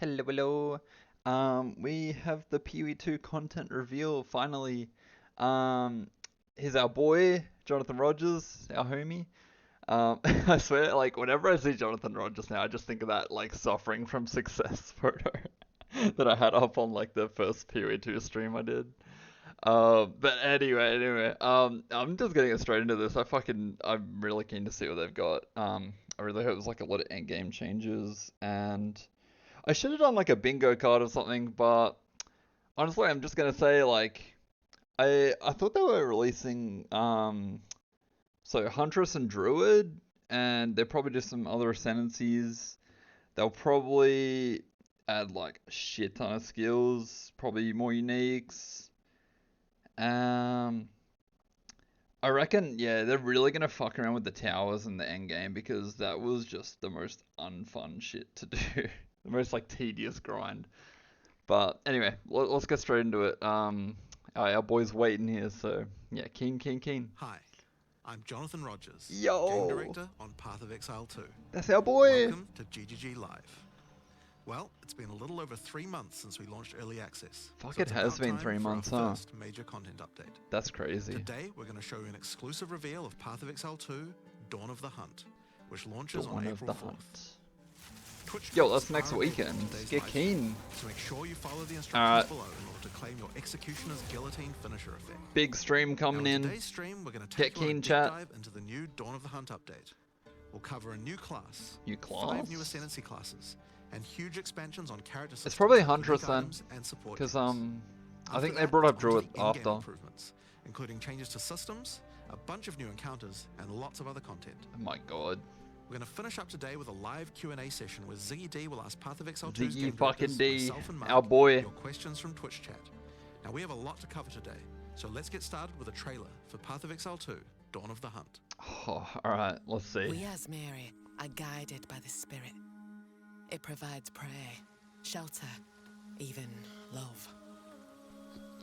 Hello, hello. We have the PoE2 content reveal finally. Um, here's our boy, Jonathan Rogers, our homie. I swear, like, whenever I see Jonathan Rogers now, I just think of that, like, suffering from success photo that I had up on, like, the first PoE2 stream I did. But anyway, I'm just getting straight into this. I'm really keen to see what they've got. I really hope there's, like, a lot of endgame changes, and I should have done like a bingo card or something, but honestly, I'm just gonna say like I thought they were releasing so Huntress and Druid, and they're probably just some other ascendancies. They'll probably add like a shit ton of skills, probably more uniques. Um, I reckon yeah, they're really gonna fuck around with the towers in the end game because that was just the most unfun shit to do, the most like tedious grind. But anyway, let's get straight into it. Our boy's waiting here, so yeah, keen. Hi, I'm Jonathan Rogers, Game Yo, Director on Path of Exile 2. that's our boy. Welcome to GGG Live. Well, it's been a little over 3 months since we launched Early Access. Fuck, so it has been 3 months, huh? First major content update. That's crazy. Today, we're going to show you an exclusive reveal of Path of Exile 2, Dawn of the Hunt, which launches on April 4th. Yo, that's next weekend. Get keen. So make sure you follow the instructions below in order to claim your Executioner's Guillotine finisher effect. Big stream coming in. Today's stream, we're going to take you on a deep dive into the new Dawn of the Hunt update. We'll cover a new class, 5 new Ascendancy classes, and huge expansions on character systems. It's probably Huntress then, because I think they brought up Druid after. Including changes to systems, a bunch of new encounters, and lots of other content. Oh my god. We're going to finish up today with a live Q&A session where Ziggy D will ask Path of Exile 2's Ziggy fucking D, Mark, our boy. your questions from Twitch chat. Now we have a lot to cover today, so let's get started with a trailer for Path of Exile 2, Dawn of the Hunt. Oh, alright, let's see. We as Mary are guided by the spirit. It provides prey, shelter, even love.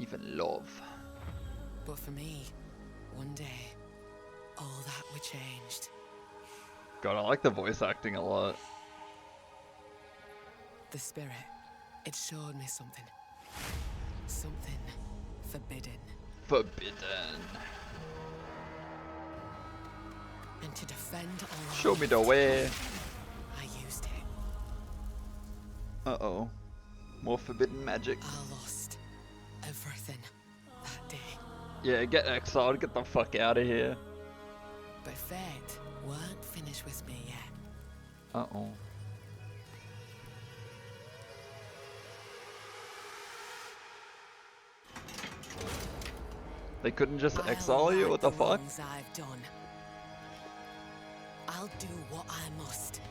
Even love. But for me, one day, all that were changed. God, I like the voice acting a lot. The spirit, it showed me something. Something forbidden. Forbidden. And to defend all Show me the way. I used it. Uh-oh. More forbidden magic. I lost everything that day. Yeah, get exiled, get the fuck out of here. But fate weren't finished with me yet. Uh-oh. They couldn't just exile you? What the fuck? I've done. I'll do what I must.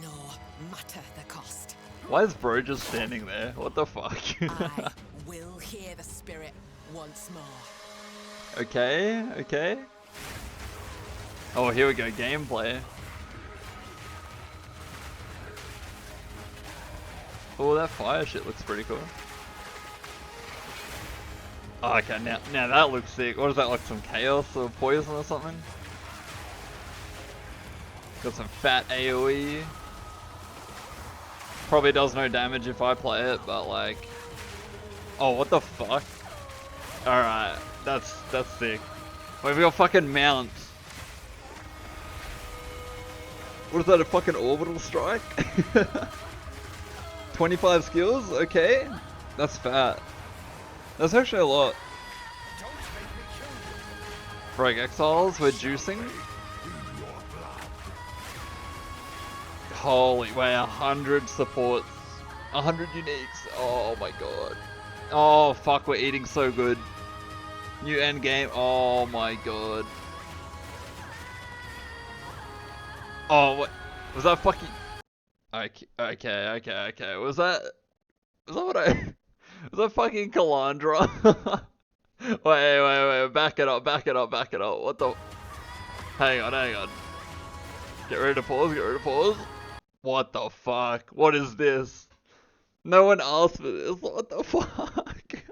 No matter the cost. Why is bro just standing there? What the fuck? I will hear the spirit once more. Okay. Oh, here we go, gameplay. Oh, that fire shit looks pretty cool. Oh, okay, now that looks sick. What is that, like some chaos or poison or something? Got some fat AoE. Probably does no damage if I play it, but like... Oh, what the fuck? Alright, that's sick. Wait, we got fucking mounts. What is that, a fucking orbital strike? 25 skills? Okay. That's fat. That's actually a lot. Frag exiles, we're juicing. Holy, wow, 100 supports. 100 uniques. Oh my god. Oh fuck, we're eating so good. New end game. Oh my god. Oh, what? Was that fucking... Okay. Was that what I... Was that fucking Kalandra? Wait. Back it up. What the... Hang on. Get ready to pause. What the fuck? What is this? No one asked for this. What the fuck?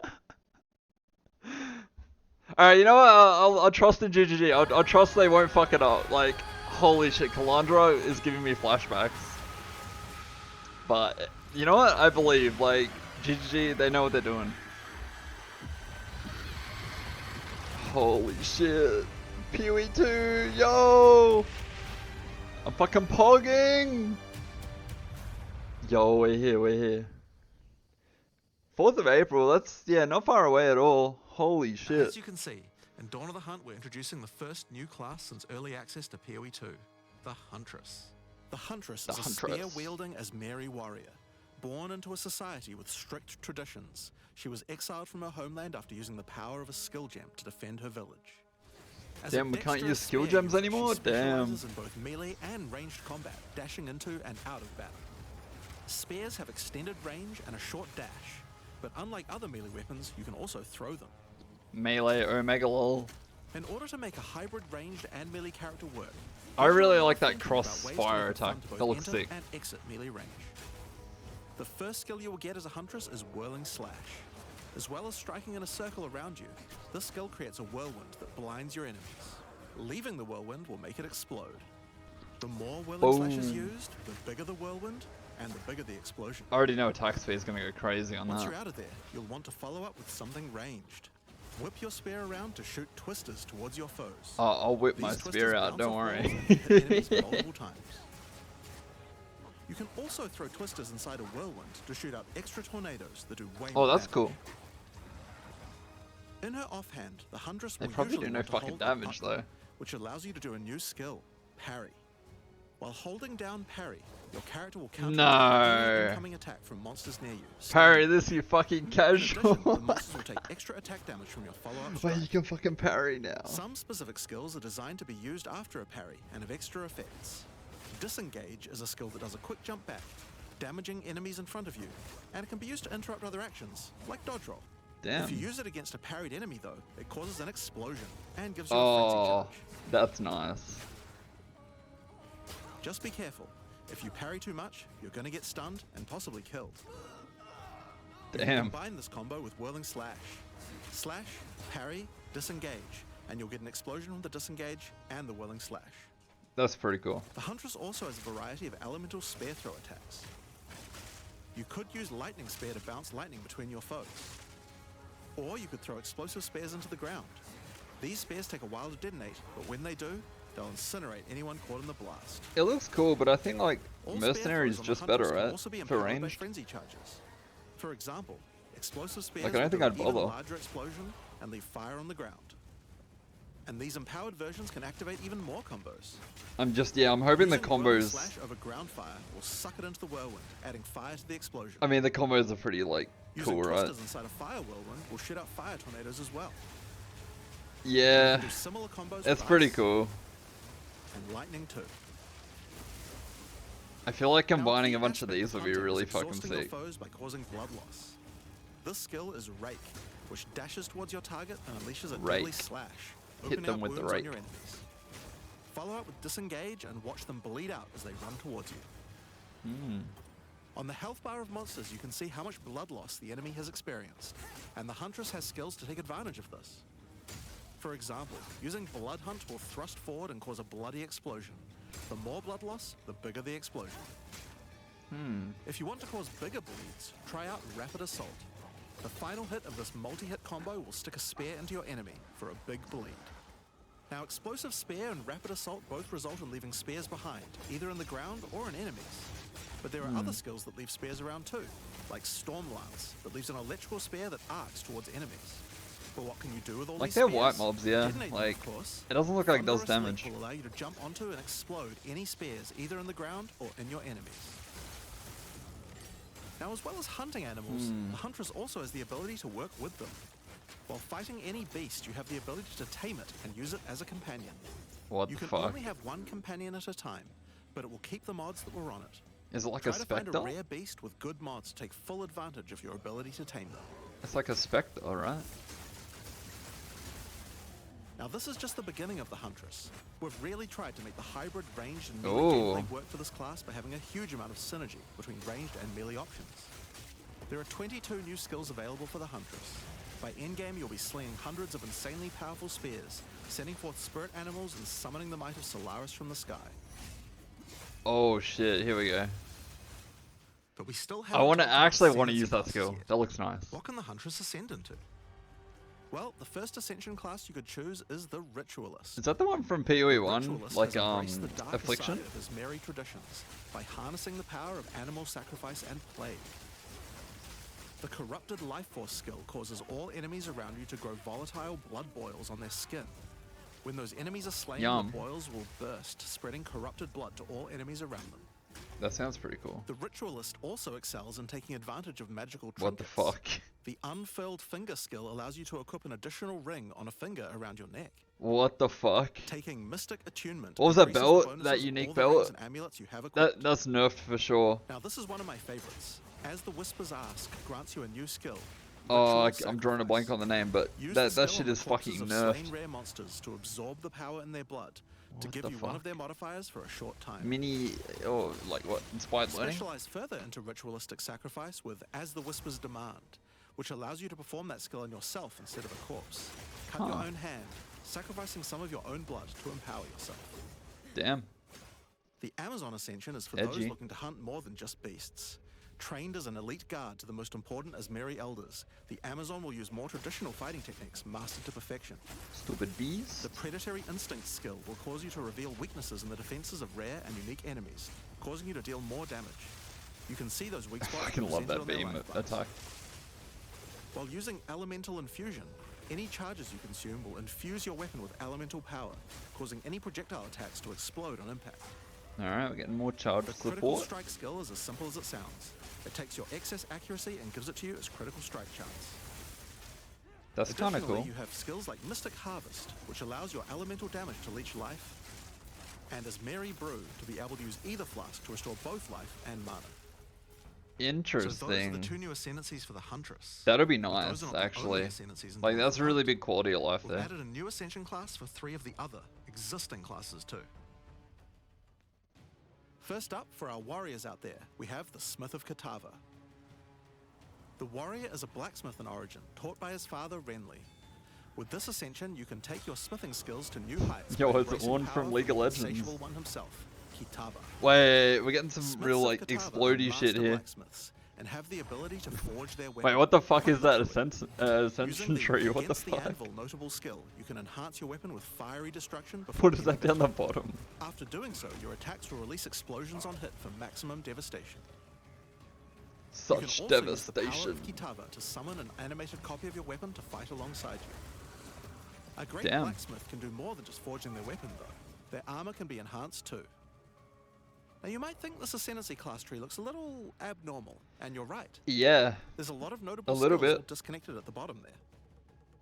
Alright, you know what? I'll trust in GGG. I'll trust they won't fuck it up. Like, holy shit, Kalandra is giving me flashbacks. But you know what? I believe, like, GGG, they know what they're doing. Holy shit. Pee-wee 2, yo! I'm fucking pogging! Yo, we're here, we're here. 4th of April, that's, yeah, not far away at all. Holy shit. As you can see, in Dawn of the Hunt, we're introducing the first new class since early access to PoE 2, the Huntress. The Huntress is a spear-wielding Asmeri warrior. Born into a society with strict traditions, she was exiled from her homeland after using the power of a skill gem to defend her village. Damn, we can't use skill gems anymore? Damn. She specializes in both melee and ranged combat, dashing into and out of battle. Spears have extended range and a short dash, but unlike other melee weapons, you can also throw them. Melee Omega lol. In order to make a hybrid ranged and melee character work, I really like that crossfire attack. That looks sick. And exit melee range. The first skill you will get as a Huntress is Whirling Slash. As well as striking in a circle around you, this skill creates a whirlwind that blinds your enemies. Leaving the whirlwind will make it explode. The more Whirling Slash is used, the bigger the whirlwind, and the bigger the explosion. I already know attack speed is going to go crazy on Once that. you're out of there, you'll want to follow up with something ranged. Whip your spear around to shoot twisters towards your foes. Oh, I'll whip my spear out, don't worry. Multiple times. You can also throw twisters inside a whirlwind to shoot out extra tornadoes that do way more that's damage. cool. In her offhand, the Huntress They will probably usually do no want to fucking hold damage up, though. which allows you to do a new skill, Parry. While holding down Parry, your character will counter any incoming attack from monsters near you. Parry this, you fucking casual. In addition, the monsters will take extra attack damage from your follow-up strike. Wait, you can fucking parry now. Some specific skills are designed to be used after a parry and have extra effects. Disengage is a skill that does a quick jump back, damaging enemies in front of you, and it can be used to interrupt other actions, like dodge roll. Damn. If you use it against a parried enemy though, it causes an explosion and gives you a frenzy charge. That's nice. Just be careful. If you parry too much, you're going to get stunned and possibly killed. Damn. You combine this combo with Whirling Slash. Slash, parry, disengage, and you'll get an explosion from the disengage and the Whirling Slash. That's pretty cool. The Huntress also has a variety of elemental spear throw attacks. You could use Lightning Spear to bounce lightning between your foes. Or you could throw explosive spears into the ground. These spears take a while to detonate, but when they do, they'll incinerate anyone caught in the blast. It looks cool, but I think like All Mercenary is spear throws on the just Huntress better, can right? also be For empowered by ranged. frenzy charges. For example, explosive spears Like, I don't think will I'd do an even bother. larger explosion and leave fire on the ground. And these empowered versions can activate even more combos. I'm hoping the Using Whirling combos. Slash over ground fire will suck it into the whirlwind, adding fire to the explosion. I mean, the combos are pretty like Using cool, right? twisters inside a fire whirlwind will shoot out fire tornadoes as well. Yeah, Do similar combos that's with pretty ice cool. and lightning too. I feel like Now, combining key a bunch of aspect these would be hunting is really fucking exhausting your sick. foes by causing blood loss. This skill is Rake, which dashes towards your target and unleashes a deadly Rake. slash, Hit opening them up with the wounds on rake. your enemies. Follow up with Disengage and watch them bleed out as they run towards you. On the health bar of monsters, you can see how much blood loss the enemy has experienced, and the Huntress has skills to take advantage of this. For example, using Blood Hunt will thrust forward and cause a bloody explosion. The more blood loss, the bigger the explosion. If you want to cause bigger bleeds, try out Rapid Assault. The final hit of this multi-hit combo will stick a spear into your enemy for a big bleed. Now, Explosive Spear and Rapid Assault both result in leaving spears behind, either in the ground or in enemies. But there are other skills that leave spears around too, like Storm Lance, that leaves an electrical spear that arcs towards enemies. But what can you do with all Like these they're spears? white mobs, yeah. Detonate them, Like of course. it doesn't look like it does Thunderous damage. Leap will allow you to jump onto and explode any spears either in the ground or in your enemies. Now, as well as hunting animals, the Huntress also has the ability to work with them. While fighting any beast, you have the ability to tame it and use it as a companion. What You the can fuck? only have one companion at a time, but it will keep the mods that were on it. Is it like Try a to find a spectre? rare beast with good mods to take full advantage of your ability to tame them. It's like a spectre, right? Now, this is just the beginning of the Huntress. We've really tried to make the hybrid ranged and melee Ooh. gameplay work for this class by having a huge amount of synergy between ranged and melee options. There are 22 new skills available for the Huntress. By endgame, you'll be slinging hundreds of insanely powerful spears, sending forth spirit animals and summoning the might of Solaris from the sky. Oh shit, here we go. But we still I haven't want to talked about actually want to ascendancy use that classes skill. yet. That looks nice. What can the Huntress ascend into? Well, the first ascension class you could choose is the Ritualist. Is that the one from PoE 1? Ritualist Like, has embraced the darker Affliction? side of his merry traditions by harnessing the power of animal sacrifice and plague. The Corrupted Life Force skill causes all enemies around you to grow volatile blood boils on their skin. When those enemies are slain, Yum. the boils will burst, spreading corrupted blood to all enemies around them. That sounds pretty cool. The Ritualist also excels in taking advantage of magical trinkets. What the fuck? The Unfurled Finger skill allows you to equip an additional ring on a finger around your neck. What the fuck? Taking Mystic Attunement. What was that increases the belt? bonuses That of unique all the rings belt? and amulets you have equipped. That's nerfed for sure. Now this is one of my favorites. As the Whispers Ask grants you a new skill. Oh, Ritual I'm drawing a blank on the name, but Use that the skill shit on is the corpses fucking of nerfed. slain rare monsters to absorb the power in their blood, to What give the you one of fuck? their modifiers for a short time. Mini, or like what? Inspired learning? Specialize further into ritualistic sacrifice with As the Whispers Demand, which allows you to perform that skill on yourself instead of a corpse. Cut your Huh. own hand, sacrificing some of your own blood to empower yourself. Damn. The Amazon Ascension is for Edgy. those looking to hunt more than just beasts. Trained as an elite guard to the most important Asmeri elders, the Amazon will use more traditional fighting techniques mastered to perfection. Stupid bees. The Predatory Instinct skill will cause you to reveal weaknesses in the defenses of rare and unique enemies, causing you to deal more damage. You can see those weak I spots fucking love represented that on their beam life bars. attack. While using Elemental Infusion, any charges you consume will infuse your weapon with elemental power, causing any projectile attacks to explode on impact. Alright, we're getting more charge The Critical support. Strike skill is as simple as it sounds. It takes your excess accuracy and gives it to you as critical strike chance. That's kind of Additionally, cool. you have skills like Mystic Harvest, which allows your elemental damage to leech life, and as Mary Brew to be able to use either flask to restore both life and mana. So those are the Interesting. two new ascendancies for the Huntress. That'd be But those nice, are not the only actually. ascendancies in Like, the that's a world. really big quality of life We've there. added a new ascension class for 3 of the other existing classes too. First up, for our warriors out there, we have the Smith of Katava. The warrior is a blacksmith in origin, taught by his father Renly. With this ascension, you can take your smithing skills to new heights. Yo, by it's embracing Ornn power from League of the Legends. insatiable one himself, Kitava. Wait, we're getting some Smiths real, of like, Katava are explodey shit master here. blacksmiths and have the ability to forge their Wait, weapon. what the fuck is that? literally. Ascension Using the tree? What the Against the fuck? Anvil notable skill, you can enhance your weapon with fiery destruction before What is hitting that down the victim. bottom? After doing so, your attacks will release explosions on hit for maximum devastation. You can Such also use the power devastation. of Kitava to summon an animated copy of your weapon to fight alongside you. A great Damn. blacksmith can do more than just forging their weapon though. Their armor can be enhanced too. Now you might think this ascendancy class tree looks a little abnormal, and you're right. Yeah. There's a lot of notable A little skills bit. all disconnected at the bottom there.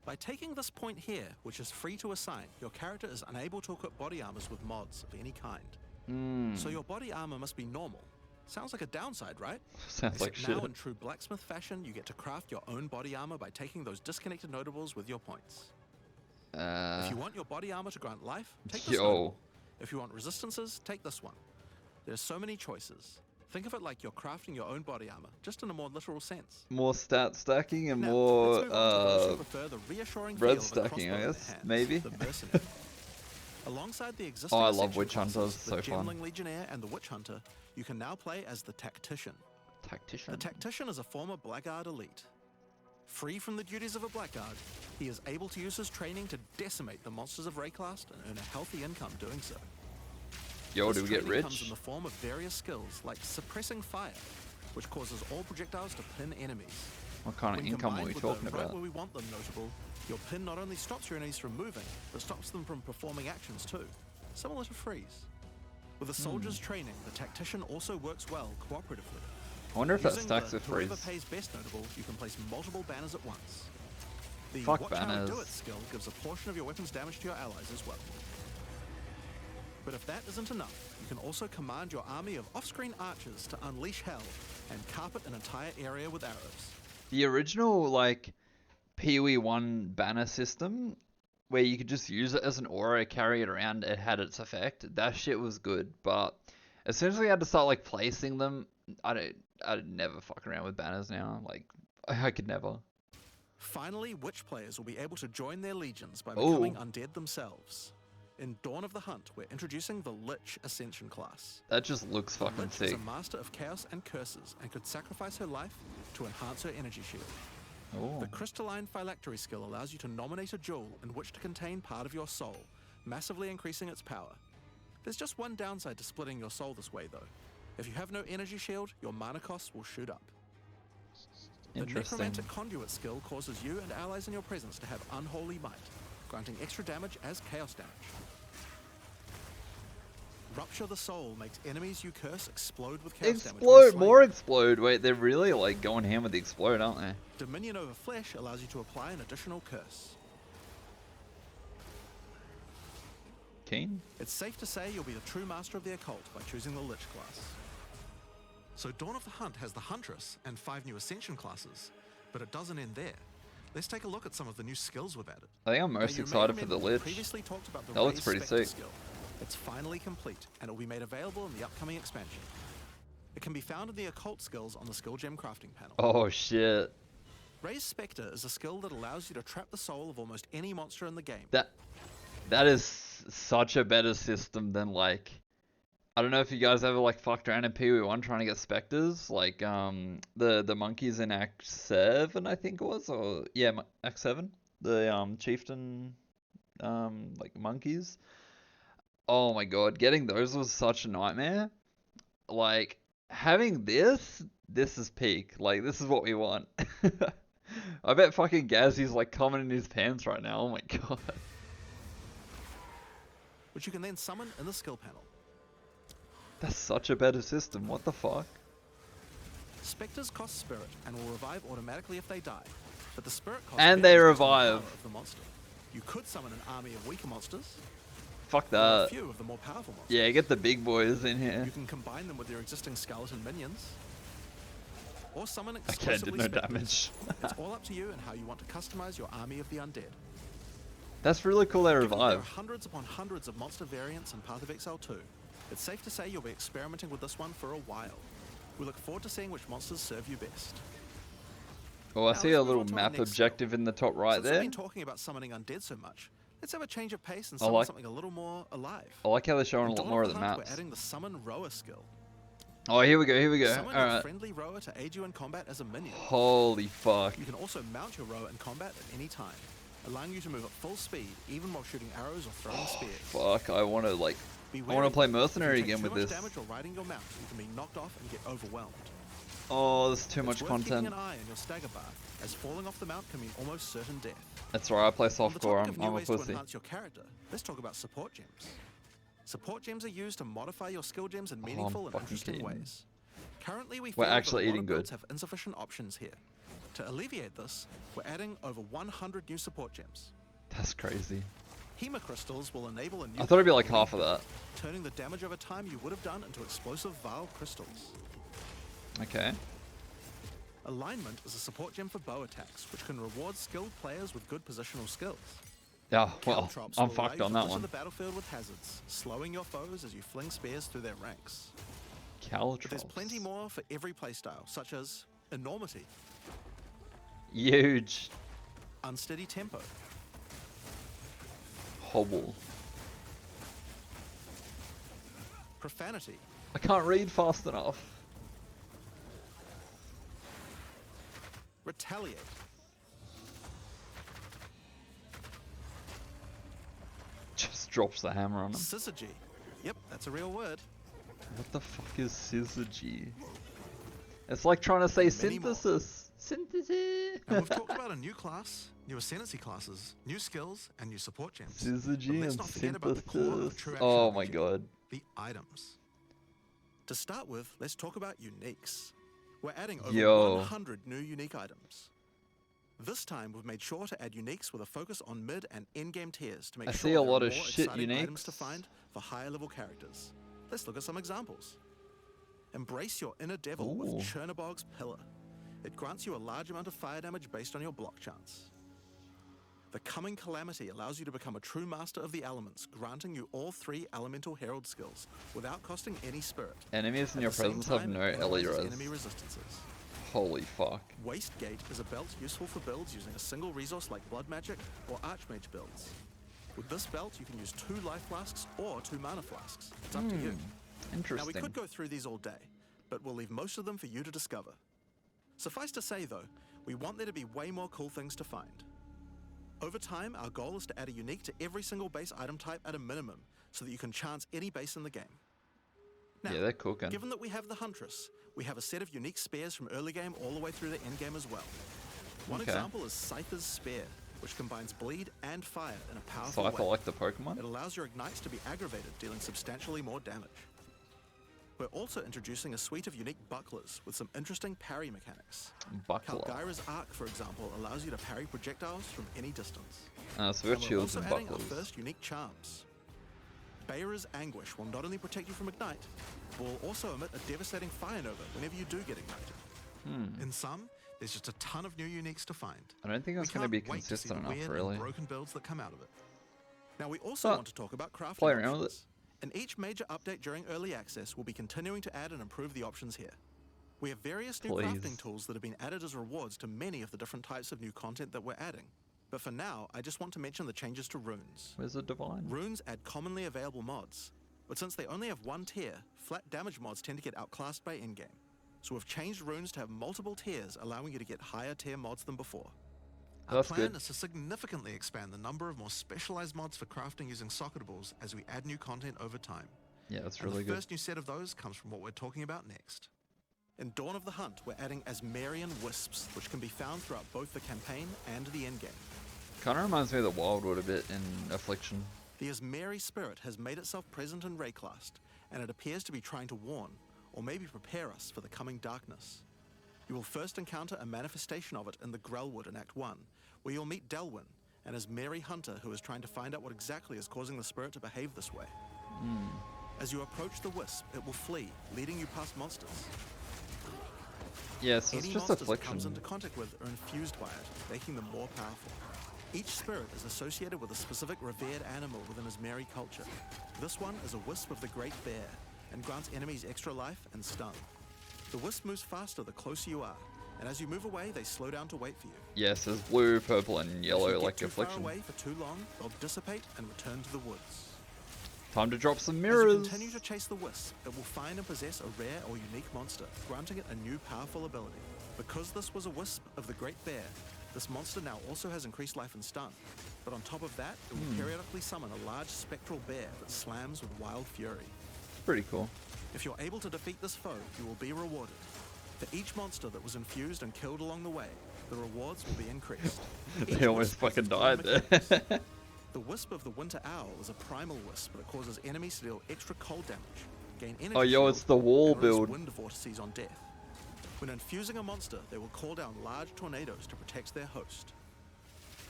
By taking this point here, which is free to assign, your character is unable to equip body armors with mods of any kind. So your body armor must be normal. Sounds like a downside, right? Sounds like Except now shit. in true blacksmith fashion, you get to craft your own body armor by taking those disconnected notables with your points. If you want your body armor to grant life, take this Yo. notable. If you want resistances, take this one. There's so many choices. Think of it like you're crafting your own body armor, just in a more literal sense. More stat stacking and Now, more let's move on to those who prefer the reassuring feel red of a stacking, I crossbow in guess, their hands, maybe? the mercenary. Alongside the existing Oh, I love ascension Witch classes, Hunters, the so fun. Gemling Legionnaire and the Witch Hunter, you can now play as the Tactician. Tactician. The Tactician is a former Blackguard elite. Free from the duties of a Blackguard, he is able to use his training to decimate the monsters of Rayclast and earn a healthy income doing so. Yo, This do we get training comes rich? in the form of various skills like suppressing fire, which causes all projectiles to pin enemies. What kind of When income are combined we with talking the right about? where we want them notable, your pin not only stops your enemies from moving, but stops them from performing actions too, similar to freeze. With a soldier's training, the Tactician also works well cooperatively. I wonder if that Using stacks the with whoever freeze. pays best notable, you can place multiple banners at once. The Fuck Watch How to Do banners. It skill gives a portion of your weapon's damage to your allies as well. But if that isn't enough, you can also command your army of off-screen archers to unleash hell and carpet an entire area with arrows. The original, like, PoE 1 banner system, where you could just use it as an aura, carry it around, it had its effect. That shit was good, but as soon as we had to start, like, placing them, I'd never fuck around with banners now. Like, I could never. Finally, Witch players will be able to join their legions by Ooh. becoming undead themselves. In Dawn of the Hunt, we're introducing the Lich Ascension class. That just looks The fucking Lich is sick. a master of chaos and curses and could sacrifice her life to enhance her energy shield. Oh. The Crystalline Phylactery skill allows you to nominate a jewel in which to contain part of your soul, massively increasing its power. There's just one downside to splitting your soul this way though. If you have no energy shield, your mana costs will shoot up. The Interesting. Necromantic Conduit skill causes you and allies in your presence to have unholy might, granting extra damage as chaos damage. Rupture the Soul makes enemies you curse explode with chaos damage. Explode! More explode! Wait, they're really like going ham with the explode, aren't they? Dominion over Flesh allows you to apply an additional curse. Keen? It's safe to say you'll be the true master of the occult by choosing the Lich class. So Dawn of the Hunt has the Huntress and 5 new Ascension classes, but it doesn't end there. Let's take a look at some of the new skills we've added. I think I'm most excited for the Lich. Previously talked about the That looks Raise pretty Spectre sick. skill. It's finally complete, and it will be made available in the upcoming expansion. It can be found in the occult skills on the skill gem crafting panel. Oh shit. Raise Spectre is a skill that allows you to trap the soul of almost any monster in the game. That is such a better system than like, I don't know if you guys ever like fucked around in PoE1 trying to get specters, like the monkeys in Act 7 I think it was, or yeah, Act 7, the chieftain like monkeys. Oh my god, getting those was such a nightmare. Like having this is peak. Like this is what we want. I bet fucking Gazzy's like coming in his pants right now. Oh my god. Which you can then summon in the skill panel. That's such a better system. What the fuck? Spectres cost spirit and will revive automatically if they die, but the spirit cost And they varies based on the revive. power of the monster. You could summon an army of weaker monsters, Fuck or a that. few of the more powerful monsters. Yeah, get the big boys in here. You can combine them with your existing skeleton minions, or summon Okay, exclusively did no spectres. damage. It's all up to you and how you want to customize your army of the undead. That's really cool they Given that there are revive. hundreds upon hundreds of monster variants in Path of Exile 2, it's safe to say you'll be experimenting with this one for a while. We look forward to seeing which monsters serve you best. Oh, I Now see a let's move little on to our map next objective in the top right Since we've there. been talking about summoning undead so much, let's have a change of pace and I summon like- something a little more alive. I like how they're showing a In lot Dawn more of the Hunt, maps. We're adding the Summon Rower skill. Oh, here we go. Summon a Alright. friendly rower to aid you in combat as a minion. Holy fuck. You can also mount your rower in combat at any time, allowing you to move at full speed even while shooting arrows or throwing spears. Fuck, I want to like, Be I want wary. to play If mercenary you take again too with much this. damage while riding your mount, you can be knocked off and get overwhelmed. Oh, there's too It's much worth content. keeping an eye on your stagger bar, as falling off the mount can mean almost certain death. That's right, I play On the softcore. topic of new I'm a ways to pussy. enhance your character, let's talk about support gems. Support gems are used to modify your skill gems in I'm meaningful and fucking interesting kidding. ways. Currently, we We're feel that actually a lot eating of good. builds have insufficient options here. To alleviate this, we're adding over 100 new support gems. That's crazy. Hema crystals will enable a new I thought it'd be kind like of half of weapon, that. turning the damage over time you would have done into explosive Vile crystals. Okay. Alignment is a support gem for bow attacks, which can reward skilled players with good positional skills. Yeah, well, Caltrops I'm will allow fucked you on to that litter one. the battlefield with hazards, slowing your foes as you fling spears through their ranks. But there's plenty Caltrops. more for every playstyle, such as enormity, Huge. unsteady tempo, Hobble. profanity, I can't read fast enough. retaliate, Just drops the hammer on him. syzygy. Yep, that's a real word. What the fuck is syzygy? It's like trying to say Many more. synthesis. Synthesis. And we've talked about a new class, new ascendancy classes, new skills, and new support gems. But Syzygy let's and not forget about the core of synthesis. true action Oh my RPG, god. the items. To start with, let's talk about uniques. We're adding over Yo. 100 new unique items. This time, we've made sure to add uniques with a focus on mid and end-game tiers to make I sure see a there are lot of more shit exciting items to uniques. find for higher level characters. Let's look at some examples. Embrace your inner devil Ooh. with Chernobog's Pillar. It grants you a large amount of fire damage based on your block chance. The Coming Calamity allows you to become a true master of the elements, granting you all 3 elemental herald skills without costing any spirit. Enemies in At your the same presence have time, no it minimizes LE enemy res. resistances. Holy fuck. Wastegate is a belt useful for builds using a single resource like Blood Magic or Archmage builds. With this belt, you can use 2 life flasks or 2 mana flasks. It's up to you. Now, Interesting. we could go through these all day, but we'll leave most of them for you to discover. Suffice to say, though, we want there to be way more cool things to find. Over time, our goal is to add a unique to every single base item type at a minimum, so that you can chance any base in the game. Now, Yeah, they're cooking. given that we have the Huntress, we have a set of unique spears from early game all the way through to end game as well. One Okay. example is Scyther's Spear, which combines bleed and fire in a powerful Cypher way. like the Pokemon? It allows your ignites to be aggravated, dealing substantially more damage. We're also introducing a suite of unique bucklers with some interesting parry mechanics. Buckler. Kalgyra's Arc, for example, allows you to parry projectiles from any distance. So we've got And we're shields also and adding our bucklers. first unique charms. Bayra's Anguish will not only protect you from Ignite, but will also emit a devastating Fire Nova whenever you do get ignited. In sum, there's just a ton of new uniques to find. I don't think We it's going to can't be wait to see the consistent enough, weird really. and broken builds that come out of it. Now we also But want to talk about crafting play around with options. In each major update during early access, we'll be continuing to add and improve the options here. We have various new Please. crafting tools that have been added as rewards to many of the different types of new content that we're adding. But for now, I just want to mention the changes to runes. Where's the Divine? Runes add commonly available mods, but since they only have 1 tier, flat damage mods tend to get outclassed by in-game. So we've changed runes to have multiple tiers, allowing you to get higher tier mods than before. Our That's plan good. is to significantly expand the number of more specialized mods for crafting using socketables as we add new content over time. Yeah, that's And really the good. first new set of those comes from what we're talking about next. In Dawn of the Hunt, we're adding Asmarian Wisps, which can be found throughout both the campaign and the endgame. Kind of reminds me of the Wildwood a bit in Affliction. The Asmari spirit has made itself present in Rayclast, and it appears to be trying to warn, or maybe prepare us for the coming darkness. You will first encounter a manifestation of it in the Grellwood in Act 1, where you'll meet Delwyn, an Asmari hunter who is trying to find out what exactly is causing the spirit to behave this way. As you approach the Wisp, it will flee, leading you past monsters. Yeah, so it's Any just monsters it comes Affliction. into contact with are infused by it, making them more powerful. Each spirit is associated with a specific revered animal within Asmari culture. This one is a Wisp of the Great Bear, and grants enemies extra life and stun. The Wisp moves faster the closer you are, and as you move away, they slow down to wait for you. Yes, there's blue, purple, and If yellow you get like too far Affliction. away for too long, they'll dissipate and return to the woods. Time to drop some As mirrors. you continue to chase the Wisp, it will find and possess a rare or unique monster, granting it a new powerful ability. Because this was a Wisp of the Great Bear, this monster now also has increased life and stun. But on top of that, it will periodically summon a large spectral bear that slams with wild fury. Pretty cool. If you're able to defeat this foe, you will be rewarded. For each monster that was infused and killed along the way, the rewards will be increased. Each They almost Wisp has fucking its own died there. mechanics. The Wisp of the Winter Owl is a primal wisp that causes enemies to deal extra cold damage, gain energy Oh, yo, shield, it's the wall and release build. wind vortices on death. When infusing a monster, they will call down large tornadoes to protect their host.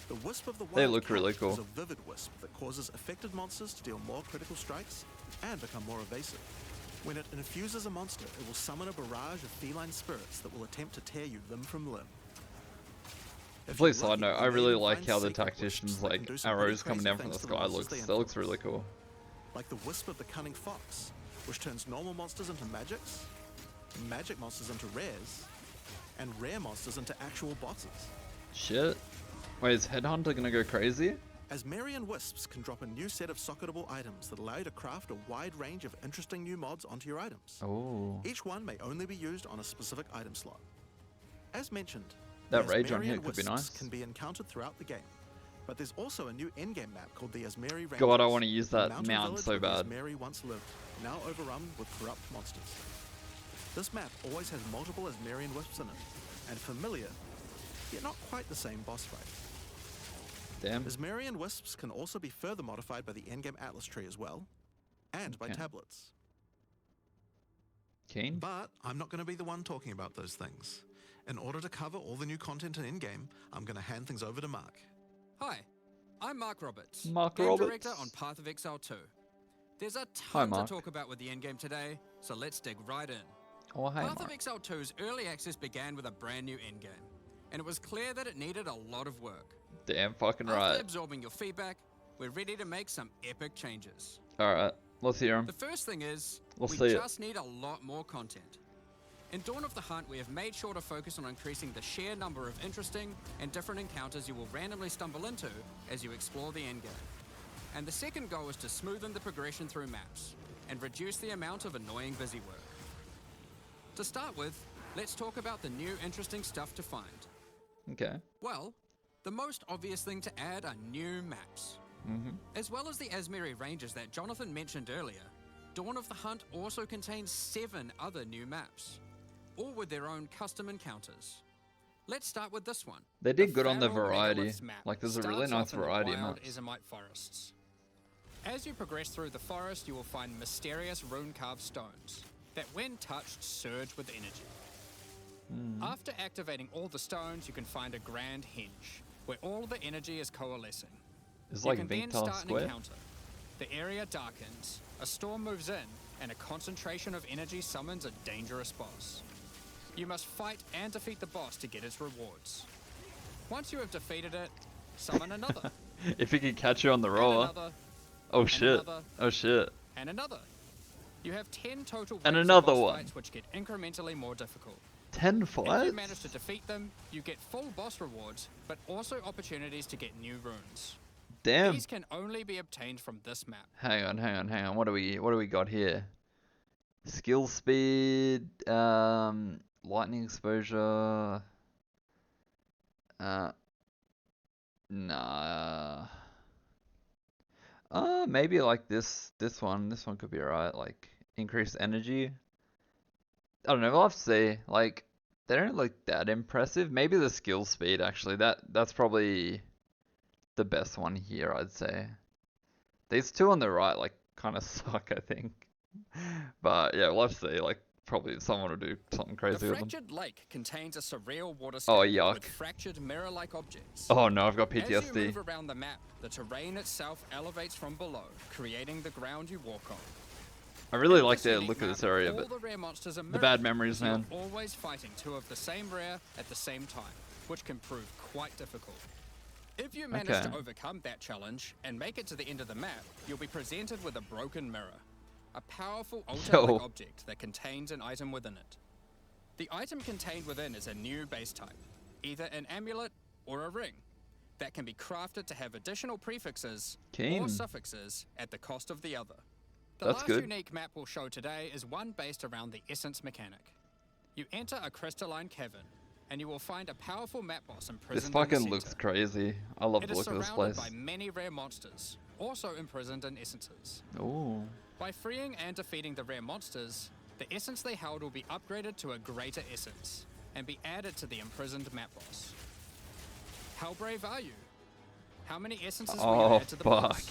The Wisp of the They Wild look really Cat cool. is a vivid wisp that causes affected monsters to deal more critical strikes and become more evasive. When it infuses a monster, it will summon a barrage of feline spirits that will attempt to tear you limb from limb. If Please you're side lucky, note, you I may really even like find how the secret tacticians wisps that can like do some pretty arrows coming crazy down from things the to the sky monsters looks they that looks encounter. really cool. Like the Wisp of the Cunning Fox, which turns normal monsters into magics, magic monsters into rares, and rare monsters into actual bosses. Shit. Wait, is Headhunter gonna go crazy? Asmarian Wisps can drop a new set of socketable items that allow you to craft a wide range of interesting new mods onto your items. Oh. Each one may only be used on a specific item slot. As mentioned, That the rage on Asmarian here could be Wisps nice. can be encountered throughout the game, but there's also a new endgame map called the Asmari Ranges. God, I wanna use a that mountain mount village so where the bad. Asmari once lived, now overrun with corrupt monsters. This map always has multiple Asmarian Wisps in it, and familiar, yet not quite the same boss fight. Damn. Asmarian Wisps can also be further modified by the endgame Atlas tree as well, and by Okay. tablets. Keen? But I'm not going to be the one talking about those things. In order to cover all the new content in in-game, I'm going to hand things over to Mark. Hi, I'm Mark Roberts, Mark Game Roberts. Director on Path of Exile 2. There's a Hi, ton to Mark. talk about with the endgame today, so let's dig right in. Oh, hey, Path of Mark. Exile 2's early access began with a brand new endgame, and it was clear that it needed a lot of work. Damn fucking After right. absorbing your feedback, we're ready to make some epic changes. Alright, let's hear him. The first thing is, We'll we see it. just need a lot more content. In Dawn of the Hunt, we have made sure to focus on increasing the sheer number of interesting and different encounters you will randomly stumble into as you explore the endgame. And the second goal is to smoothen the progression through maps and reduce the amount of annoying busy work. To start with, let's talk about the new interesting stuff to find. Okay. Well, the most obvious thing to add are new maps. As well as the Azmeri ranges that Jonathan mentioned earlier, Dawn of the Hunt also contains 7 other new maps, all with their own custom encounters. Let's start with this one. They did good on the Pharaoh variety. Megaliths map Like, there's a really starts nice off in the variety of wild maps. Ezomite forests. As you progress through the forest, you will find mysterious rune-carved stones that, when touched, surge with energy. After activating all the stones, you can find a grand henge, where all the energy is coalescing. It's You like can then Vtuber start an Square. encounter. The area darkens, a storm moves in, and a concentration of energy summons a dangerous boss. You must fight and defeat the boss to get its rewards. Once you have defeated it, summon another. If he can catch you on the and roller. another, Oh and shit. another. Oh shit. and another. You have 10 total And waves another of boss one. fights which get incrementally more difficult. 10 If you fights? manage to defeat them, you get full boss rewards, but also opportunities to get new runes. Damn. These can only be obtained from this map. Hang on. What do we got here? Skill speed, lightning exposure. Nah. Maybe like this one. This one could be alright. Like increased energy. I don't know. We'll have to see. Like they don't look that impressive. Maybe the skill speed actually. That's probably the best one here, I'd say. These two on the right like kind of suck, I think. But yeah, we'll have to see. Like probably someone will do something The crazy with them. fractured lake contains a surreal waterscape Oh, yuck. with fractured mirror-like objects. Oh no, I've got As you PTSD. move around the map, the terrain itself elevates from below, creating the ground you walk on. I really In like this the unique look of map, this area, all but the rare monsters are the bad mirrored, memories, so you're man. always fighting 2 of the same rare at the same time, which can prove quite difficult. If you manage Okay. to overcome that challenge and make it to the end of the map, you'll be presented with a broken mirror, a powerful altar-like Yo. object that contains an item within it. The item contained within is a new base type, either an amulet or a ring, that can be crafted to have additional prefixes Keen. or suffixes at the cost of the other. The That's last good. unique map we'll show today is one based around the essence mechanic. You enter a crystalline cavern, and you will find a powerful map boss imprisoned This in the fucking center. looks crazy. I love It the is look of this surrounded place. by many rare monsters, also imprisoned in essences. Ooh. By freeing and defeating the rare monsters, the essence they held will be upgraded to a greater essence and be added to the imprisoned map boss. How brave are you? How many essences will you Oh add to the fuck. boss?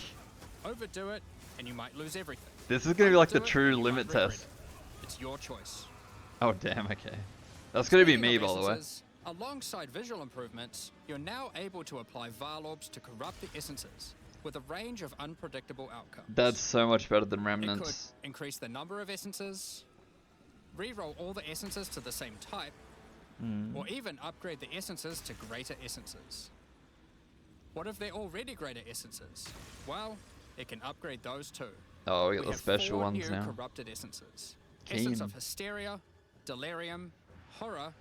Overdo it, and you might lose everything. This is gonna be like the Underdo it, true and you limit might regret test. it. It's your choice. Oh damn, okay. That's gonna be Speaking me, of by the way. essences, alongside visual improvements, you're now able to apply Varlorbs to corrupt the essences, with a range of unpredictable outcomes. That's so much better than It could Remnants. increase the number of essences, re-roll all the essences to the same type, or even upgrade the essences to greater essences. What if they're already greater essences? Well, it can upgrade those too. Oh, we We got the have special 4 ones new now. corrupted essences. Essence Keen. of Hysteria, Delirium, Horror,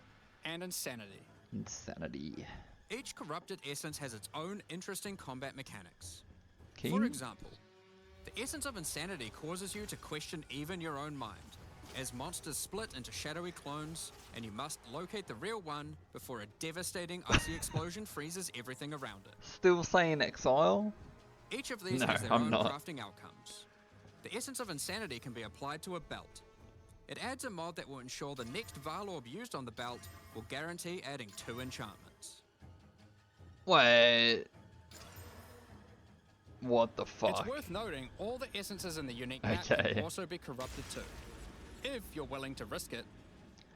and Insanity. Insanity. Each corrupted essence has its own interesting combat mechanics. For Keen? example, the essence of Insanity causes you to question even your own mind, as monsters split into shadowy clones, and you must locate the real one before a devastating icy explosion freezes everything around it. Still saying Exile? Each of these No, has their I'm own not. crafting outcomes. The essence of Insanity can be applied to a belt. It adds a mod that will ensure the next Varlorb used on the belt will guarantee adding 2 enchantments. Wait. What the fuck? It's worth noting all the essences in the unique map Okay. can also be corrupted too, if you're willing to risk it.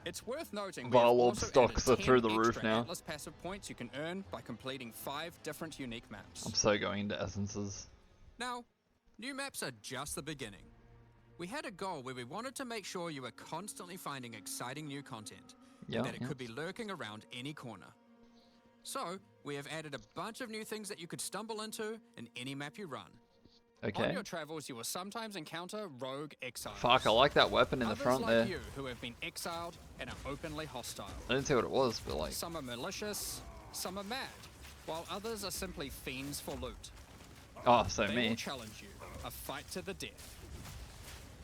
It's worth noting Varlorb we have also stocks added are through 10 the roof extra now. Atlas passive points you can earn by completing 5 different unique maps. I'm so going into essences. Now, new maps are just the beginning. We had a goal where we wanted to make sure you were constantly finding exciting new content, Yeah, and that it yeah. could be lurking around any corner. So, we have added a bunch of new things that you could stumble into in any map you run. On Okay. your travels, you will sometimes encounter rogue exiles. Fuck, I like that weapon in the Others front like there. you who have been exiled and are openly hostile. I didn't see what it was, but like, Some are malicious, some are mad, while others are simply fiends for loot. Oh, so They me. will challenge you, a fight to the death.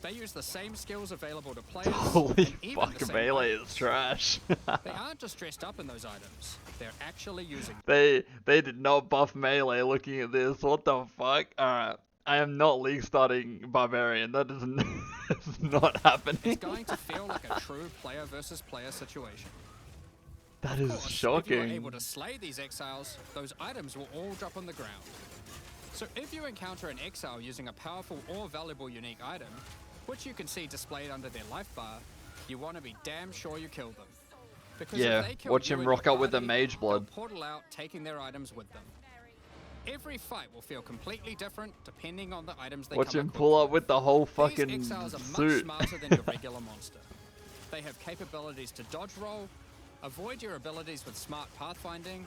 They use the same skills available to players. Holy and even the fuck, same melee items. is trash. They aren't just dressed up in those items, they're actually using They did not buff melee looking at this. What the fuck? Alright. I am not league starting barbarian. That is it's not happening. It's going to feel like a true player versus player situation. That Of is course, shocking. if you are able to slay these exiles, those items will all drop on the ground. So if you encounter an exile using a powerful or valuable unique item, which you can see displayed under their life bar, you want to be damn sure you kill them. Because Yeah, if they kill watch you him and rock your up with the party, mage blood. they'll portal out, taking their items with them. Every fight will feel completely different depending on the items they Watch come him equipped pull up with. with the whole These fucking exiles are much suit. smarter than your regular monster. They have capabilities to dodge roll, avoid your abilities with smart pathfinding,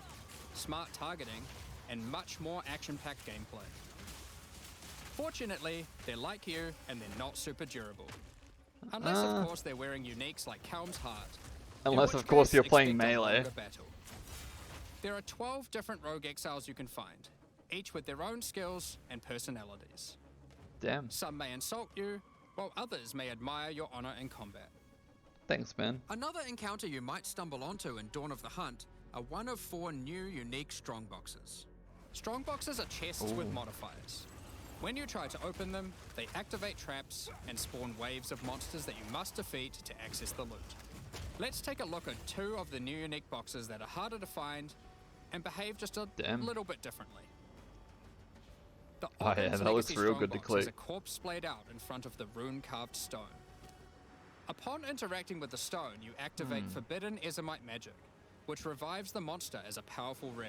smart targeting, and much more action-packed gameplay. Fortunately, they're like you, and they're not super durable. Unless, of course, they're wearing uniques like Helm's Heart. in Unless, which of course, case, you're playing expect a melee. longer battle. There are 12 different rogue exiles you can find, each with their own skills and personalities. Damn. Some may insult you, while others may admire your honor in combat. Thanks, man. Another encounter you might stumble onto in Dawn of the Hunt are one of 4 new unique strongboxes. Strongboxes are chests with modifiers. When you try to open them, they activate traps and spawn waves of monsters that you must defeat to access the loot. Let's take a look at 2 of the new unique boxes that are harder to find and behave just a little bit differently. The Oh yeah, Ogden's that looks Legacy real good to Strongbox is click. a corpse splayed out in front of the rune-carved stone. Upon interacting with the stone, you activate forbidden Ezomite magic, which revives the monster as a powerful rare.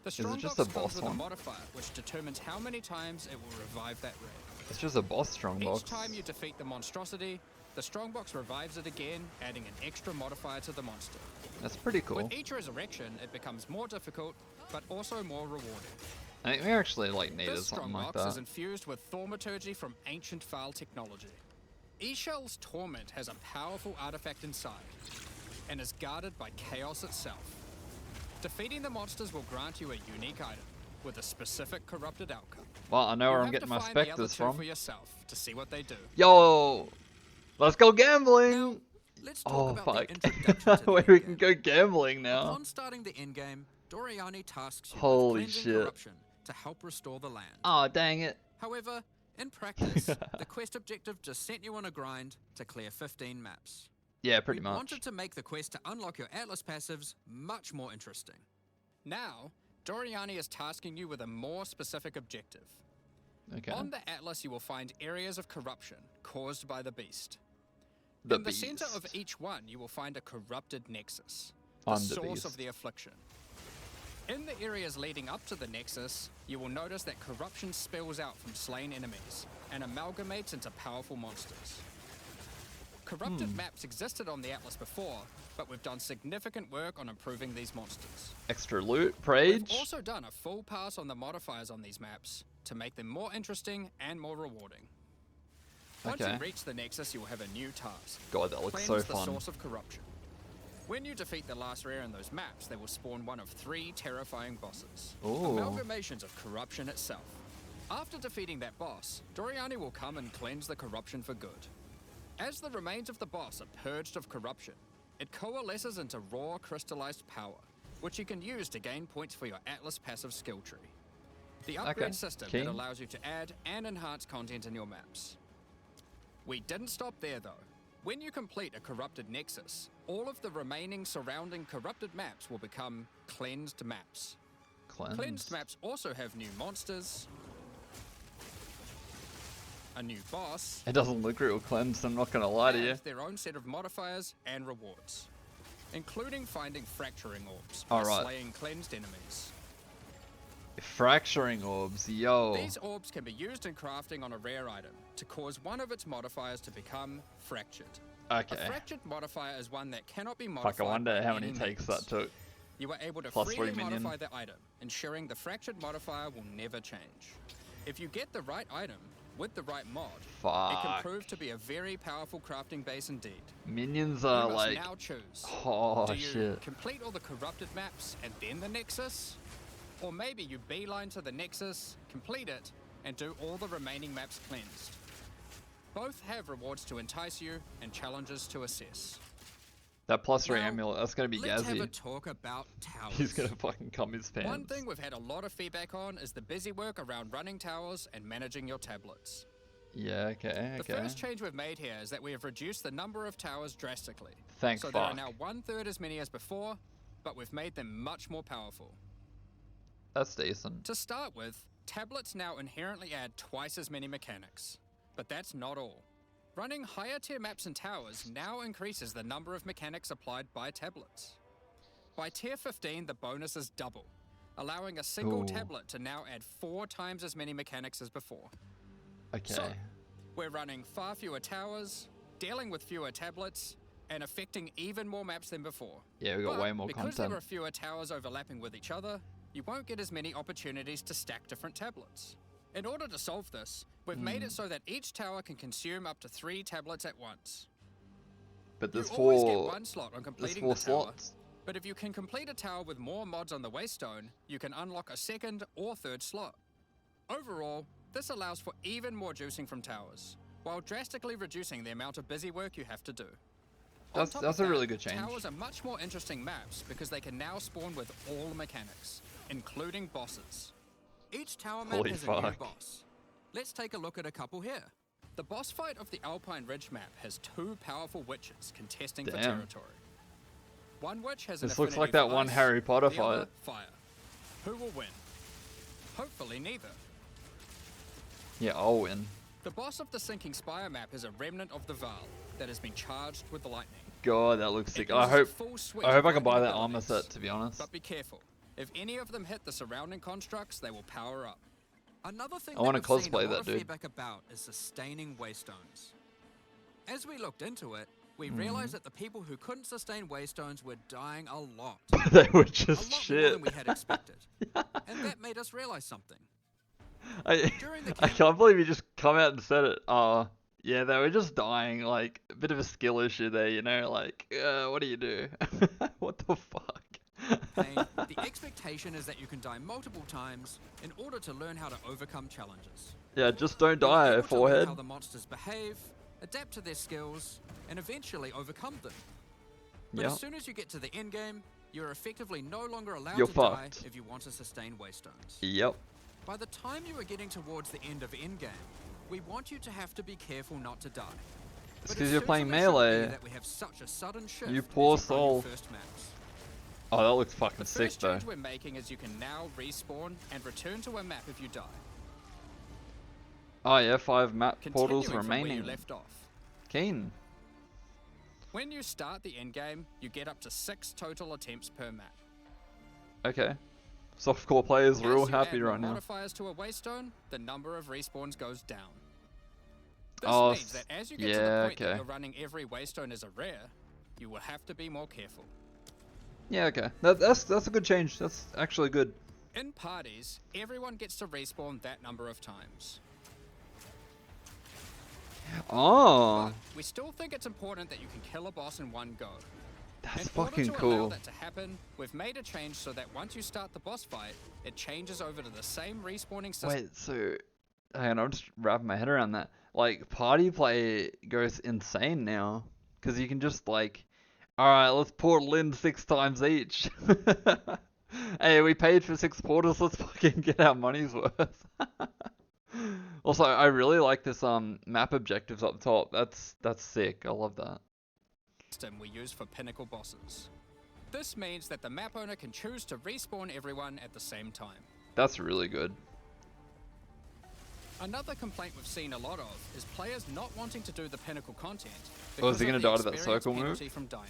The it just strongbox a comes boss with one? a modifier, which determines how many times it will revive that rare. It's just a boss strongbox. Each time you defeat the monstrosity, the strongbox revives it again, adding an extra modifier to the monster. That's pretty cool. With each resurrection, it becomes more difficult, but also more rewarding. I think we actually like needed This something like strongbox is that. infused with thaumaturgy from ancient File technology. Eshel's Torment has a powerful artifact inside, and is guarded by chaos itself. Defeating the monsters will grant you a unique item, with a specific corrupted outcome. Well, I know where You'll I'm have getting to my find the other specters 2 from. for yourself to see what they do. Yo! Let's go Now, gambling! let's talk Oh about fuck. the introduction to the Wait, we endgame. can go gambling now. Upon starting the endgame, Doriani tasks you Holy with cleansing shit. corruption to help restore the land. Oh, dang it. However, in practice, the quest objective just sent you on a grind to clear 15 maps. Yeah, pretty We much. wanted to make the quest to unlock your Atlas passives much more interesting. Now, Doriani is tasking you with a more specific objective. Okay. On the Atlas, you will find areas of corruption caused by the beast. The In the center of beast. each one, you will find a corrupted nexus, the On the source beast. of the affliction. In the areas leading up to the nexus, you will notice that corruption spills out from slain enemies and amalgamates into powerful monsters. Corrupted maps existed on the Atlas before, but we've done significant work on improving these monsters. Extra loot, We've Prage. also done a full pass on the modifiers on these maps to make them more interesting and more rewarding. Once Okay. you reach the nexus, you will have a new task. God, that looks Cleanse so the fun. source of corruption. When you defeat the last rare in those maps, they will spawn one of 3 terrifying bosses. Ooh. Amalgamations of corruption itself. After defeating that boss, Doriani will come and cleanse the corruption for good. As the remains of the boss are purged of corruption, it coalesces into raw crystallized power, which you can use to gain points for your Atlas passive skill tree. The upgrade Okay, system keen. that allows you to add and enhance content in your maps. We didn't stop there though. When you complete a corrupted nexus, all of the remaining surrounding corrupted maps will become cleansed maps. Cleansed maps also have new monsters, a new boss, It doesn't look real cleansed, I'm not gonna lie to you. and their own set of modifiers and rewards, including finding fracturing orbs, Alright. slaying cleansed enemies. Fracturing orbs, yo. These orbs can be used in crafting on a rare item to cause one of its modifiers to become fractured. Okay. A fractured modifier is one that cannot be Fuck, modified I wonder by how many any takes means. that took. You are able to Plus freely 3 minion. modify the item, ensuring the fractured modifier will never change. If you get the right item with the right mod, it can Fuck. prove to be a very powerful crafting base indeed. Minions You are must like... now choose. Oh Do you shit. complete all the corrupted maps and then the Nexus? Or maybe you beeline to the Nexus, complete it, and do all the remaining maps cleansed. Both have rewards to entice you and challenges to assess. That +3 Now, amulet, that's gonna be let's have a Gazzy. talk about towers. He's gonna fucking cum his pants. One thing we've had a lot of feedback on is the busy work around running towers and managing your tablets. Yeah, okay, The first change we've made here is that we have reduced the number of towers drastically. Thank so fuck. there are now 1/3 as many as before, but we've made them much more powerful. That's decent. To start with, tablets now inherently add twice as many mechanics. But that's not all. Running higher tier maps and towers now increases the number of mechanics applied by tablets. By tier 15, the bonus is double, allowing a single Ooh. tablet to now add 4 times as many mechanics as before. Okay. So, we're running far fewer towers, dealing with fewer tablets, and affecting even more maps than before. Yeah, we got But way more because there content. are fewer towers overlapping with each other, you won't get as many opportunities to stack different tablets. In order to solve this, we've made it so that each tower can consume up to 3 tablets at once. But there's You always get 4. 1 slot on There's completing 4 the tower, slots. but if you can complete a tower with more mods on the waystone, you can unlock a 2nd or 3rd slot. Overall, this allows for even more juicing from towers, while drastically reducing the amount of busy work you have to do. On top That's of a really that, good change. Towers are much more interesting maps because they can now spawn with all mechanics, including bosses. Each tower map Holy has a new fuck. boss. Let's take a look at a couple here. The boss fight of the Alpine Ridge map has 2 powerful witches contesting for Damn. territory. One witch has an This looks affinity like that for one ice, Harry Potter the other, fight. fire. Who will win? Hopefully neither. Yeah, I'll win. The boss of the Sinking Spire map is a remnant of the Val that has been charged with lightning. God, that looks sick. It I uses a hope full suite I hope of I can buy lightning that armor abilities. set, to be honest. But be careful. If any of them hit the surrounding constructs, they will power up. Another thing I wanna that we've seen a cosplay lot that of dude. feedback about is sustaining waystones. As we looked into it, we Mm-hmm. realized that the people who couldn't sustain waystones were dying a lot. They were A just lot more shit. than we had expected. And that made us realize something. During the I camp- can't believe you just come out and said it. Yeah, they were just dying. Like, a bit of a skill issue there, you know? Like, what do you do? What the fuck? Pain, the expectation is that you can die multiple times in order to learn how to overcome challenges. Yeah, just don't You're die, able to learn forehead. how the monsters behave, adapt to their skills, and eventually overcome them. But Yeah. as soon as you get to the end game, you're effectively no longer allowed You're to fucked. die if you want to sustain waystones. Yep. By the time you are getting towards the end of endgame, we want you to have to be careful not to die. It's But 'cause it you're certainly playing shouldn't be melee. that we have such a sudden shift You as poor you grow your soul. first maps. Oh, that looks fucking The sick, first though. change we're making is you can now respawn and return to a map if you die. Oh, yeah, 5 map Continuing portals from where you remaining. left off. Keen. When you start the endgame, you get up to 6 total attempts per map. Okay. Softcore players As real you happy add more right now. modifiers to a waystone, the number of respawns goes down. This Oh, means that as you get to yeah, the point that okay. you're running every waystone as a rare, you will have to be more careful. Yeah, okay. That's a good change. That's actually good. In parties, everyone gets to respawn that number of times. Oh, But we still think it's important that you can kill a boss in one go. that's In fucking order to allow cool. that to happen, we've made a change so that once you start the boss fight, it changes over to the same respawning system. Wait, so hang on, I'm just wrapping my head around that. Like, party play goes insane now, because you can just like, all right, let's portal in 6 times each. Hey, we paid for 6 portals. Let's fucking get our money's worth. Also, I really like this map objectives up top. That's sick. I love that. System we use for pinnacle bosses. This means that the map owner can choose to respawn everyone at the same time. That's really good. Another complaint we've seen a lot of is players not wanting to do the pinnacle content Oh, is because he of gonna the die to that experience circle move? penalty from dying.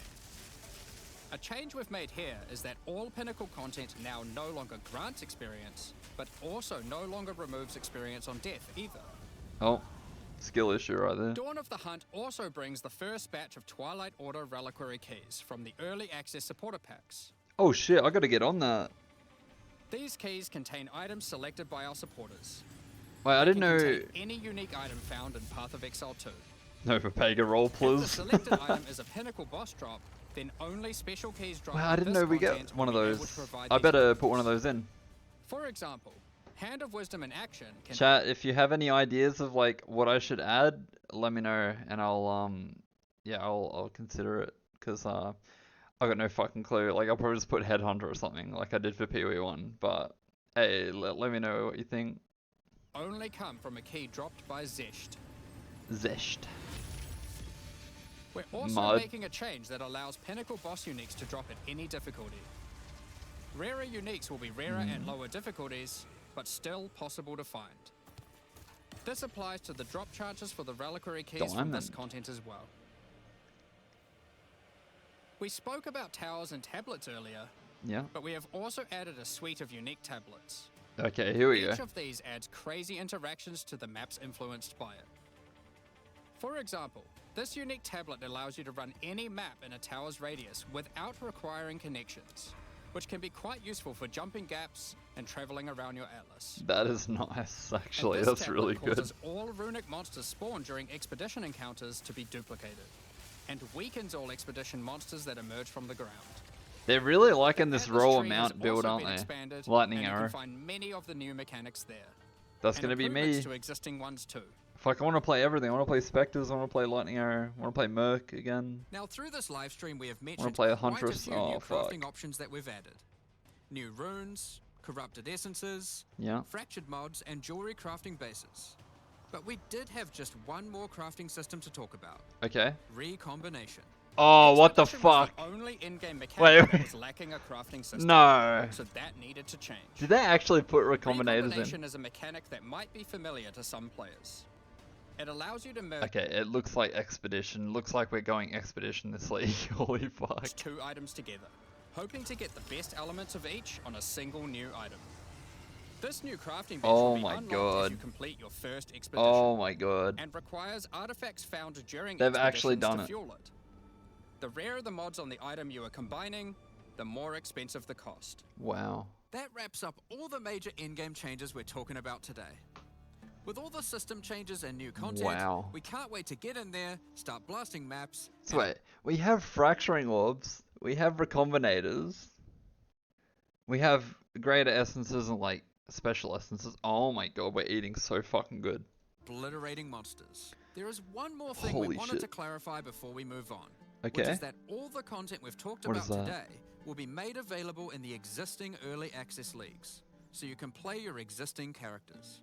A change we've made here is that all pinnacle content now no longer grants experience, but also no longer removes experience on death either. Oh, skill issue right there. Dawn of the Hunt also brings the first batch of Twilight Order reliquary keys from the early access supporter packs. Oh shit, I gotta get on that. These keys contain items selected by our supporters. Wait, I They didn't can know. contain any unique item found in Path of Exile 2. No, for Pega roll, If the please. selected item is a pinnacle boss drop, then only special keys drop. Wow, I with didn't this know we content get one of will be able those. to provide I these better items. put one of those in. For example, Hand of Wisdom in action can... Chat, if you have any ideas of like what I should add, let me know and I'll consider it, because I got no fucking clue. Like I'll probably just put Headhunter or something like I did for PoE1, but hey, let me know what you think. only come from a key dropped by Zesht. Zesht. We're also making a change that allows Pinnacle boss uniques to drop at any difficulty. Rarer uniques will be rarer at lower difficulties, but still possible to find. This applies to the drop charges for the reliquary keys from this content as well. We spoke about towers and tablets earlier, but we have also added a suite of unique tablets. Okay, here we go. Each of these adds crazy interactions to the maps influenced by it. For example, this unique tablet allows you to run any map in a tower's radius without requiring connections, which can be quite useful for jumping gaps and traveling around your atlas. That is nice, actually. That's really good. Causes all runic monsters spawned during expedition encounters to be duplicated, and weakens all expedition monsters that emerge from the ground. They're really liking this raw amount build, aren't they? Lightning arrow. You can find many of the new mechanics there. That's gonna be me. To existing ones too. Fuck, I want to play everything. I want to play Spectres. I want to play Lightning Arrow. I want to play Merc again. Now through this live stream we have mentioned I want to play a quite Huntress. a few new crafting options that we've added. New runes, corrupted essences, fractured mods, and jewelry crafting bases. But we did have just one more crafting system to talk about. Okay. Recombination. Oh, what the fuck? The only in-game mechanic that was lacking a crafting system. No. So that needed to change. Did they actually put recombinators in? Recombination is a mechanic that might be familiar to some players. It allows you to merge... Okay, it looks like Expedition. Looks like we're going Expedition this league. Holy fuck. ...two items together, hoping to get the best elements of each on a single new item. This new crafting bench will be unlocked as you complete your first expedition. Oh my god. And requires artifacts found during They've actually done to it. Fuel it. The rarer the mods on the item you are combining, the more expensive the cost. Wow. That wraps up all the major in-game changes we're talking about today. With all the system changes and new content, we can't wait to get in there, start blasting maps. So wait, we have fracturing orbs, we have recombinators, we have greater essences and like special essences. Oh my god, we're eating so fucking good. Obliterating monsters. There is one more thing we wanted to clarify before we move on. Okay. Which is that all the content we've talked about today will be made available in the existing early access leagues, so you can play your existing characters.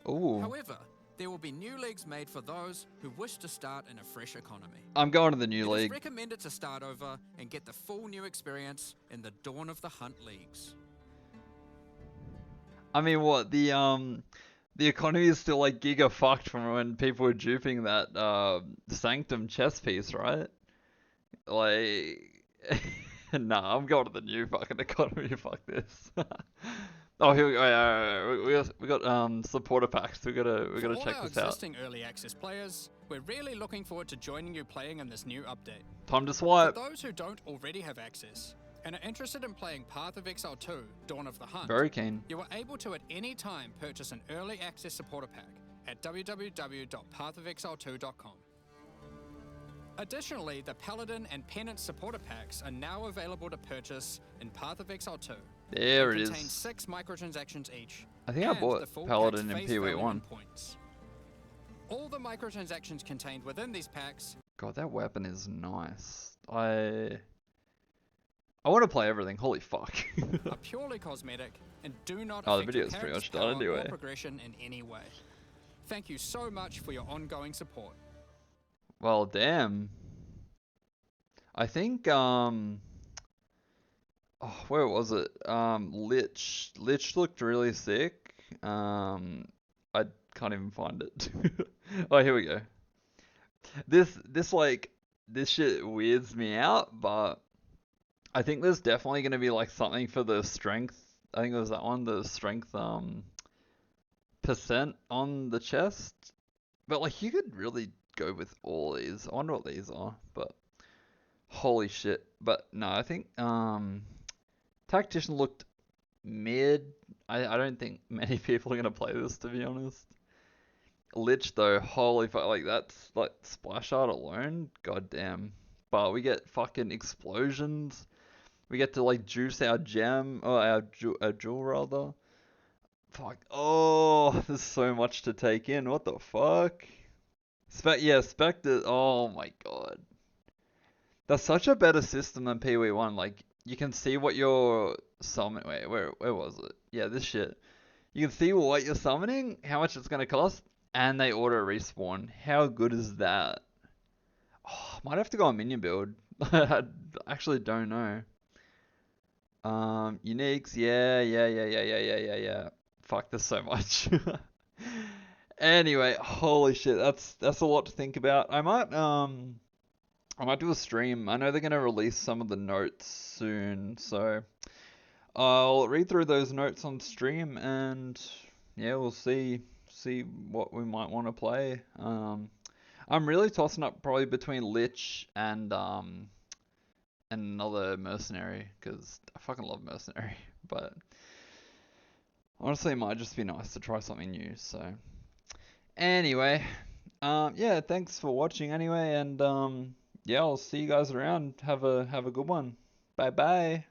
Ooh. However, there will be new leagues made for those who wish to start in a fresh economy. I'm going to the new league. It's recommended to start over and get the full new experience in the Dawn of the Hunt leagues. I mean, what, the economy is still like giga fucked from when people were duping that Sanctum chess piece, right? Like, nah, I'm going to the new fucking economy. Fuck this. Oh, here we go. We got supporter packs. We gotta check this out. Existing early access players, we're really looking forward to joining you playing in this new update. Time to swipe. For those who don't already have access and are interested in playing Path of Exile 2, Dawn of the Hunt, very keen. You are able to at any time purchase an early access supporter pack at www.pathofexile2.com. Additionally, the Paladin and Penance supporter packs are now available to purchase in Path of Exile 2. There it is. Contain 6 microtransactions each. I think I bought Paladin in PoE1. All the microtransactions contained within these packs. God, that weapon is nice. I want to play everything. Holy fuck. Are purely cosmetic and do not the affect video's pretty much done or anyway. Progression in any way. Thank you so much for your ongoing support. Well, damn. I think where was it? Lich looked really sick. I can't even find it. Oh, here we go. This shit weirds me out, but I think there's definitely gonna be like something for the strength. I think it was that one, the strength percent on the chest. But like you could really go with all these. I wonder what these are, but holy shit. But no, I think Tactician looked mid. I don't think many people are gonna play this, to be honest. Lich though, holy fuck, like that's like splash art alone, goddamn. But we get fucking explosions. We get to like juice our gem, or our jewel rather. Fuck. Oh, there's so much to take in. What the fuck? Spectre. Oh my god. That's such a better system than PoE1. Like, you can see what you're summoning. Wait, where was it? Yeah, this shit. You can see what you're summoning, how much it's gonna cost, and they auto respawn. How good is that? Oh, might have to go on minion build. I actually don't know. Uniques, yeah. Fuck, there's so much. Anyway, holy shit, that's a lot to think about. I might do a stream. I know they're gonna release some of the notes soon, so I'll read through those notes on stream, and yeah, we'll see what we might want to play. I'm really tossing up probably between Lich and another mercenary, because I fucking love mercenary. But honestly, it might just be nice to try something new. So anyway, yeah, thanks for watching anyway, and yeah, I'll see you guys around. Have a good one. Bye bye.